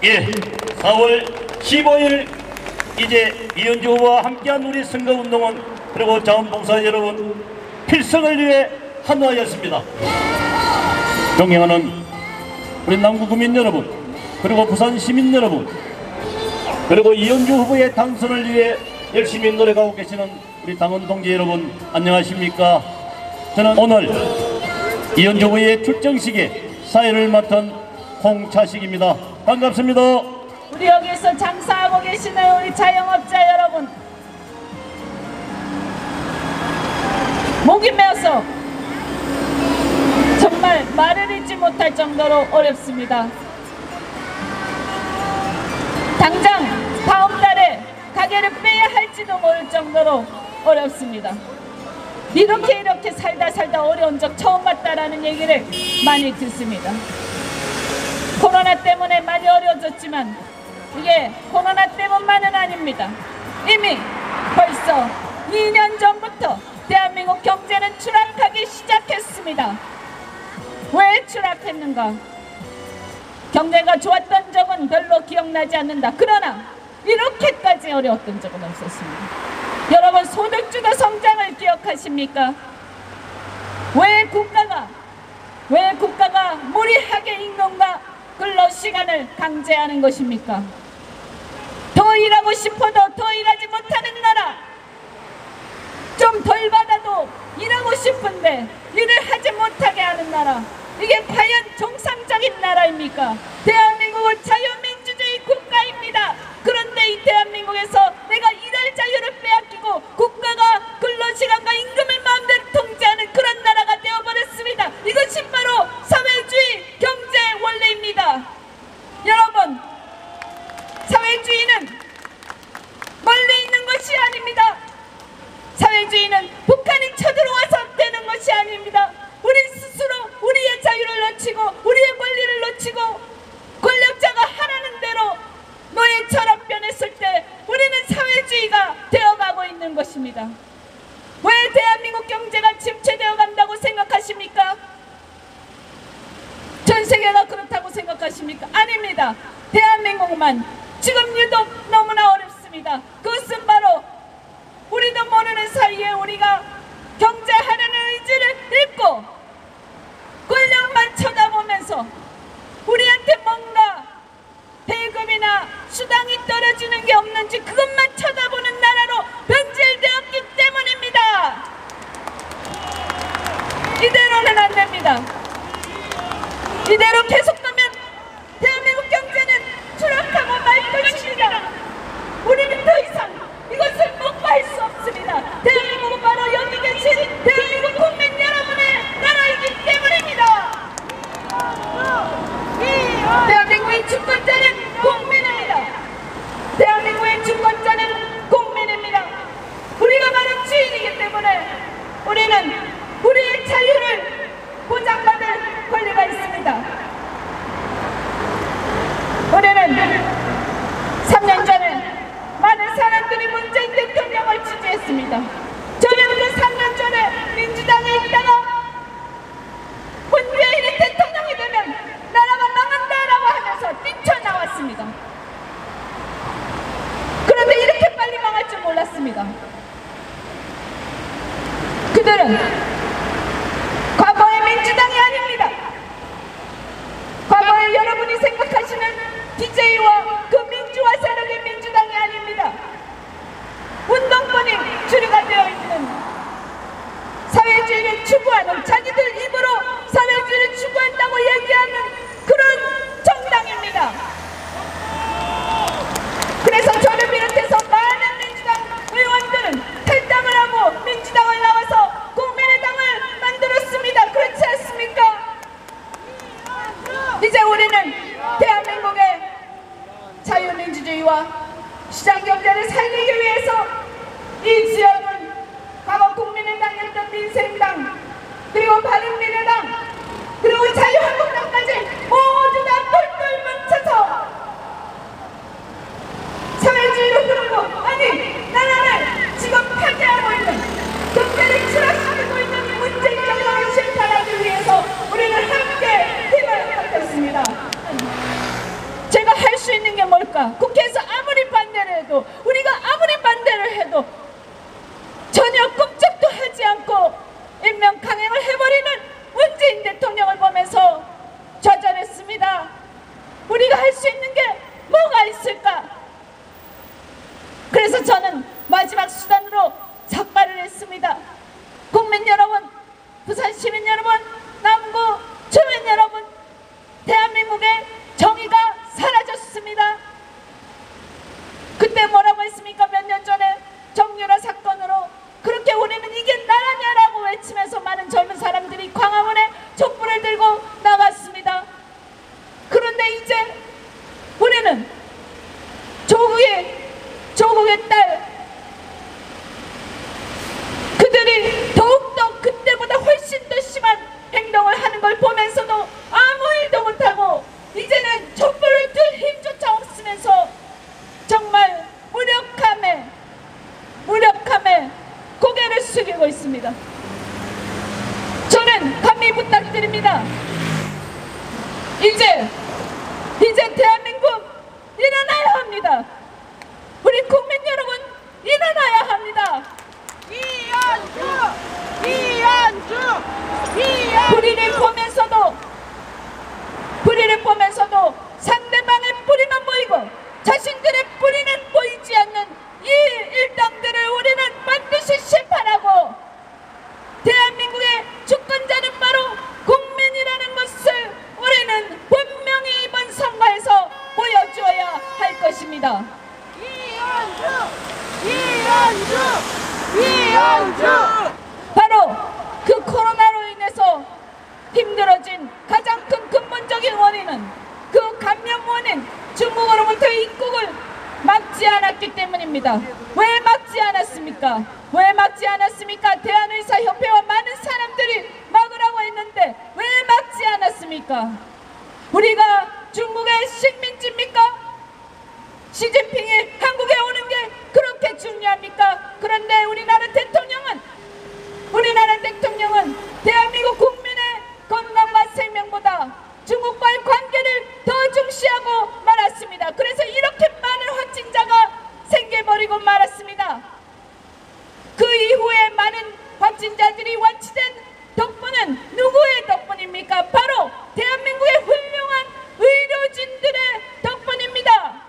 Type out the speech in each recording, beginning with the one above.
예, 4월 15일 이제 이현주 후보와 함께한 우리 선거운동은 그리고 자원봉사 여러분 필승을 위해 한화하였습니다. 존경하는 우리 남구 구민 여러분, 그리고 부산 시민 여러분, 그리고 이현주 후보의 당선을 위해 열심히 노력하고 계시는 우리 당원 동지 여러분, 안녕하십니까? 저는 오늘 이현주 후보의 출정식에 사회를 맡은 홍차식입니다. 반갑습니다. 우리 여기서 장사하고 계시는 우리 자영업자 여러분, 목이 메어서 정말 말을 잇지 못할 정도로 어렵습니다. 당장 다음 달에 가게를 빼야 할지도 모를 정도로 어렵습니다. 이렇게 살다 어려운 적 처음 봤다라는 얘기를 많이 듣습니다. 코로나 때문에 많이 어려워졌지만 이게 코로나 때문만은 아닙니다. 이미 벌써 2년 전부터 대한민국 경제는 추락하기 시작했습니다. 왜 추락했는가? 경제가 좋았던 적은 별로 기억나지 않는다. 그러나 이렇게까지 어려웠던 적은 없었습니다. 여러분, 소득주도 성장을 기억하십니까? 왜 국가가 무리하게 임금과 근로시간을 강제하는 것입니까? 더 일하고 싶어도 더 일하지 못하는 나라, 좀 덜 받아도 일하고 싶은데 일을 하지 못하게 하는 나라, 이게 과연 정상적인 나라입니까? 대한민국은 자유민주주의 국가입니다. 그런데 이 대한민국에서 내가 일할 자유를 빼앗기고 국가가 근로시간과 임금을 마음대로 통제하는 그런 나라가 되어버렸습니다. 이것이 바로 사회주의 경제의 원리입니다. 여러분, 사회주의는 멀리 있는 것이 아닙니다. 사회주의는 북한이 쳐들어와서 되는 것이 아닙니다. 우리 스스로 우리의 자유를 놓치고 우리의 권리를 놓치고 권력자가 하라는 대로 노예처럼 변했을 때 우리는 사회주의가 되어가고 있는 것입니다. 왜 대한민국 경제가 침체되어 간다고 생각하십니까? 전 세계가 그렇다고 생각하십니까? 아닙니다. 대한민국만 지금 유독 너무나 어렵습니다. 그것은 바로 우리도 모르는 사이에 우리가 경제하려는 의지를 잃고 권력만 쳐다보면서 우리한테 뭔가 대금이나 수당이 떨어지는 게 없는지 그것만 쳐다보는 나라로 변질되었기 때문입니다. 이대로는 안 됩니다. 이대로 계속되면 대한민국 경제는 추락하고 말 것입니다. 우리는 더 이상 이것을 묵과할 수 없습니다. 대한민국은 바로 여기 계신 대한민국 국민 여러분의 나라이기 때문입니다. 대한민국의 주권자는 국민입니다. 대한민국의 주권자는 국민입니다. 우리가 바로 주인이기 때문에 우리는 우리의 자유를 보장받을 권리가 있습니다. 우리는 3년 전에 많은 사람들이 문재인 대통령을 지지했습니다. 저는 그 3년 전에 민주당에 있다가 문재인이 대통령이 되면 나라가 망한다라고 하면서 뛰쳐나왔습니다. 그런데 이렇게 빨리 망할 줄 몰랐습니다. 그들은 과거의 민주당이 아닙니다. 과거에 여러분이 생각하시는 DJ와 그 민주화 세력의 민주당이 아닙니다. 운동권이 주류가 되어 있는 사회주의를 추구하는, 자기들 입으로 사회주의를 추구하는 있습니까? 국회에서 아무리 반대를 해도, 우리가 아무리 반대를 해도 전혀 꼼짝도 하지 않고 인명 강행을 해버리는 문재인 대통령을 보면서 좌절했습니다. 우리가 할 수 있는 게 뭐가 있을까? 그래서 저는 마지막 수단으로 삭발을 했습니다. 국민 여러분, 부산 시민 여러분, 남구 주민 여러분, 대한민국의 정의가 사라졌습니다. 그때 뭐라고 했습니까? 몇 년 전에 정유라 사건으로 그렇게 우리는 이게 나라냐라고 외치면서 많은 젊은 사람들이 광화문에 촛불을 들고 나갔습니다. 그런데 이제 우리는 조국의 딸, 그들이 더욱더 그때보다 훨씬 더 심한 행동을 하는 걸 보면서도 아무 일도 못하고 이제는 촛불을 들 힘조차 없으면서 정말 무력함에 고개를 숙이고 있습니다. 저는 감히 부탁드립니다. 이제 대한민국 일어나야 합니다. 우리 국민 여러분 일어나야 합니다. 불의를 보면서도 상대방의 뿌리만 보이고 자신들의 뿌리는 보이지 않는 이 일당들을 우리는 반드시 심판하고, 대한민국의 주권자는 바로 국민이라는 것을 우리는 분명히 이번 선거에서 보여줘야 할 것입니다. 바로 그 코로나로 인해서 힘들어진 가장 큰 근본적인 원인은 그 감염 원인, 중국으로부터의 입국을 막지 않았기 때문입니다. 왜 막지 않았습니까? 대한의사협회와 많은 사람들이 막으라고 했는데 왜 막지 않았습니까? 우리가 중국의 식민지입니까? 시진핑이 한국에 오는 게 그렇게 중요합니까? 그런데 우리나라 대통령은 대한민국 국민의 건강과 생명보다 중국과의 관계를 더 중시하고 말았습니다. 그래서 이렇게 많은 확진자가 생겨버리고 말았습니다. 그 이후에 많은 확진자들이 완치된 덕분은 누구의 덕분입니까? 바로 대한민국의 훌륭한 의료진들의 덕분입니다.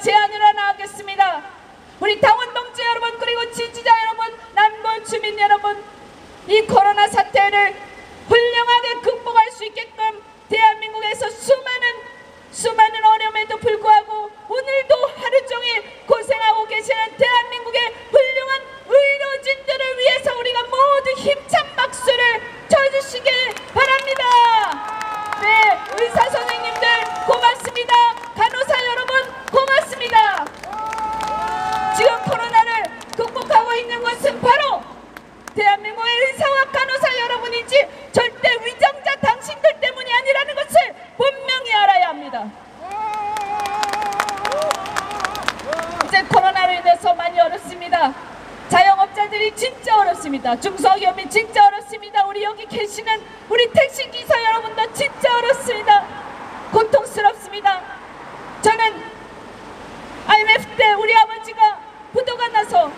제안을 하나 하겠습니다. 우리 당원 동지 여러분, 그리고 지지자 여러분, 남구 주민 여러분, 이 코로나 사태를 훌륭하게 극복할 수 있게끔 대한민국에서 수많은 어려움에도 불구하고 오늘도 하루 종일 고생하고 계시는 대한민국의 훌륭한 의료진들을 위해서 우리가 모두 힘찬 박수를 쳐주시길 바랍니다. 네, 의사 선생님들 고맙습니다. 간호사 여러분 고맙습니다. 지금 코로나를 극복하고 있는 것은 바로 대한민국의 의사와 간호사 여러분이지 절대 위정자 당신들 때문이 아니라는 것을 분명히 알아야 합니다. 이제 코로나로 인해서 많이 어렵습니다. 자영업자들이 진짜 어렵습니다. 중소기업이 진짜 어렵습니다. 우리 여기 계시는 우리 택시기사 여러분도 진짜 어렵습니다. 고통스럽습니다. 저는 IMF 때 우리 아버지가 부도가 나서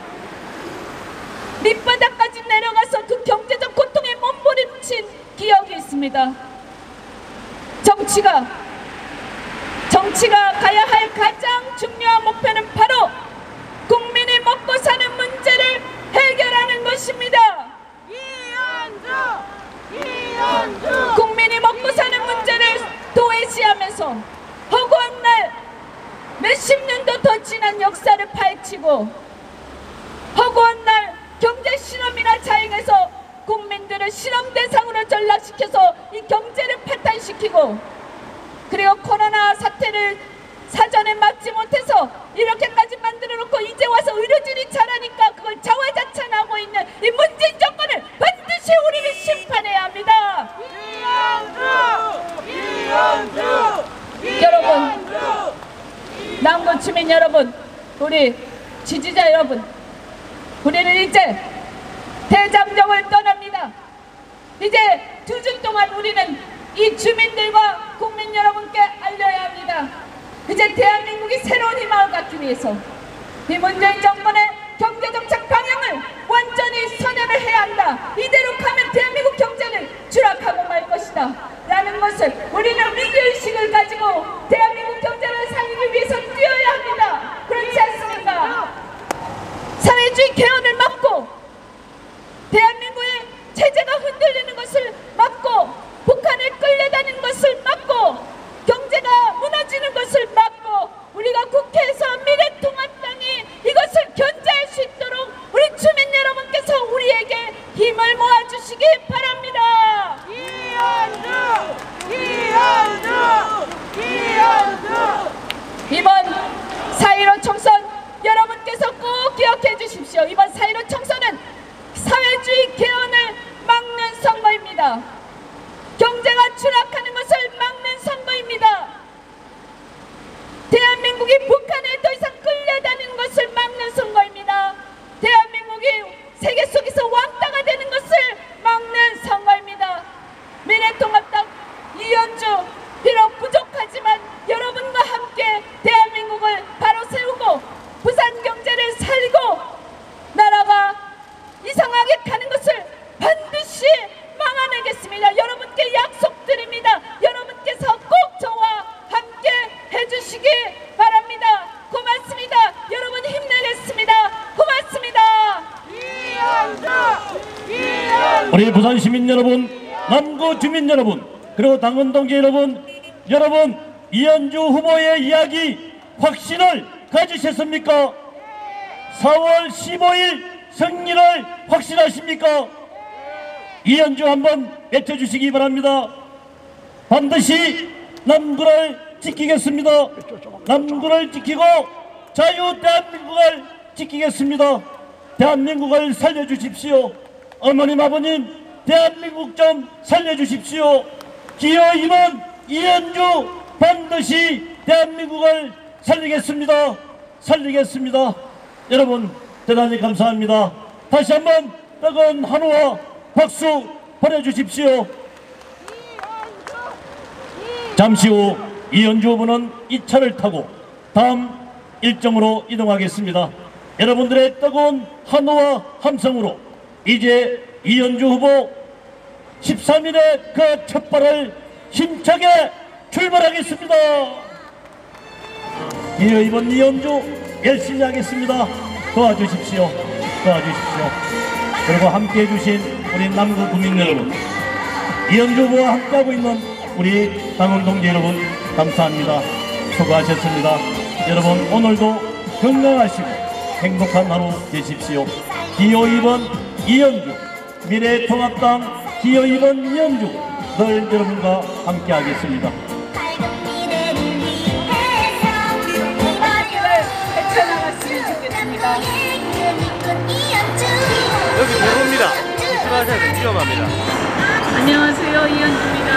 밑바닥까지 내려가서 그 경제적 고통에 몸부림친 기억이 있습니다. 정치가 가야 할 가장 중요한 목표는 바로 국민이 먹고 사는 문제를 해결하는 것입니다. 국민이 먹고 사는 문제를 도외시하면서 허구한 날 몇십 년도 더 지난 역사를 파헤치고, 허구한 날 경제 실험이나 자행해서 국민들을 실험 대상으로 전락시켜서 이 경제를 파탄시키고, 그리고 코로나 사태를 사전에 막지 못해서 이렇게까지 만들어 놓고 이제 와서 의료진이 잘하니까 그걸 자화자찬하고 있는 이 문재인 정권을 반드시 우리는 심판해야 합니다. 여러분, 남구 주민 여러분, 우리 지지자 여러분, 우리는 이제 대장정을 떠납니다. 이제 2주 동안 우리는 이 주민들과 국민 여러분께 알려야 합니다. 이제 대한민국이 새로운 희망을 갖기 위해서 이 문재인 정권의 경제정책 방향을 완전히 선회를 해야 한다. 이대로 가면 대한민국 경제는 추락하고 말 것이다 라는 것을 우리는 위기의식을 가지고 대한민국 경제를 살리기 위해서 뛰어야 합니다. 그렇지 않습니까? 사회주의 개헌을 막고 대한민국의 체제가 흔들리는 것을 막고 북한에 끌려다니는 것을 막고 경제가 무너지는 것을 막고 우리가 국회에서 미래통합당이 이것을 견제할 수 있도록 우리 주민 여러분께서 우리에게 힘을 모아주시기 바랍니다. 이번 4.15 총선 여러분께서 꼭 기억해 주십시오. 이번 4.15 총선은 사회주의 개헌을 막는 선거입니다. 경제가 추락하는 것을 막는 선거입니다. 대한민국이 북한에 더 이상 끌려다니는 것을 막는 선거입니다. 대한민국이 세계 속에서 왕따가 되는 것을 막는 선거입니다. 미래통합당 이현주 비록 부족하지만 여러분과 함께 대한민국을 바로 세우고 부산 경제를 살리고 나라가 이상하게 가는 것을 반드시 막아내겠습니다. 여러분께 약속드립니다. 여러분께서 꼭 저와 함께 해주시기 바랍니다. 고맙습니다. 여러분 힘내겠습니다. 고맙습니다. 우리 부산 시민 여러분, 남구 주민 여러분, 그리고 당원 동지 여러분, 이현주 후보의 이야기 확신을 가지셨습니까? 4월 15일 승리를 확신하십니까? 이현주 한번 외쳐주시기 바랍니다. 반드시 남구를 지키겠습니다. 남구를 지키고 자유 대한민국을 지키겠습니다. 대한민국을 살려주십시오. 어머님 아버님 대한민국 좀 살려주십시오. 기호 2번 이현주 반드시 대한민국을 살리겠습니다. 살리겠습니다. 여러분 대단히 감사합니다. 다시 한번 뜨거운 한우와 박수 보내주십시오. 잠시 후 이현주 후보는 이 차를 타고 다음 일정으로 이동하겠습니다. 여러분들의 뜨거운 한우와 함성으로 이제 이현주 후보 13일의 그 첫발을 힘차게 출발하겠습니다. 이번 이현주 열심히 하겠습니다. 도와주십시오. 도와주십시오. 그리고 함께해 주신 우리 남구 국민 여러분, 이현주 후보와 함께하고 있는 우리 당원 동지 여러분 감사합니다. 수고하셨습니다. 여러분 오늘도 건강하시고 행복한 하루 되십시오. 기호 2번 이현주, 미래통합당 기호 2번 이현주 늘 여러분과 함께하겠습니다. 여기 도로입니다. 조심하셔야 돼요. 위험합니다. 안녕하세요, 이현주입니다.